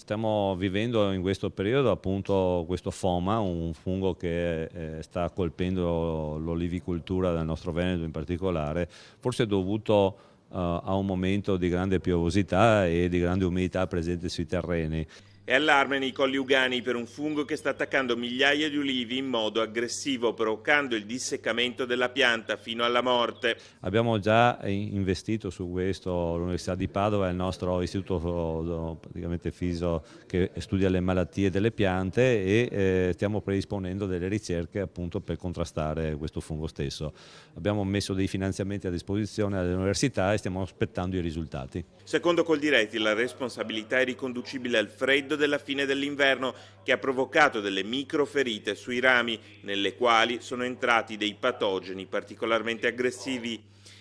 Stiamo vivendo in questo periodo appunto questo FOMA, un fungo che sta colpendo l'olivicoltura del nostro Veneto in particolare, forse dovuto a un momento di grande piovosità e di grande umidità presente sui terreni. È allarme nei Colli Ugani per un fungo che sta attaccando migliaia di ulivi in modo aggressivo, provocando il disseccamento della pianta fino alla morte. Abbiamo già investito su questo l'Università di Padova e il nostro istituto praticamente FISO che studia le malattie delle piante e stiamo predisponendo delle ricerche appunto per contrastare questo fungo stesso. Abbiamo messo dei finanziamenti a disposizione alle università e stiamo aspettando i risultati. Secondo Coldiretti, la responsabilità è riconducibile al freddo della fine dell'inverno che ha provocato delle microferite sui rami, nelle quali sono entrati dei patogeni particolarmente aggressivi.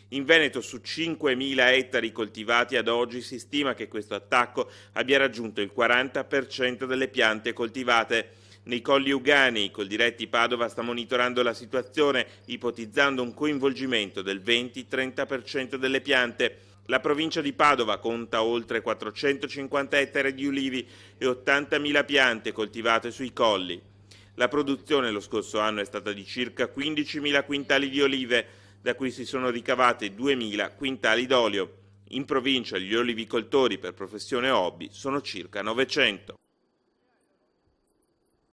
In Veneto, su 5.000 ettari coltivati ad oggi, si stima che questo attacco abbia raggiunto il 40% delle piante coltivate. Nei Colli Ugani, Coldiretti Padova sta monitorando la situazione, ipotizzando un coinvolgimento del 20-30% delle piante. La provincia di Padova conta oltre 450 ettari di ulivi e 80.000 piante coltivate sui colli. La produzione lo scorso anno è stata di circa 15.000 quintali di olive, da cui si sono ricavate 2.000 quintali d'olio. In provincia gli olivicoltori per professione hobby sono circa 900.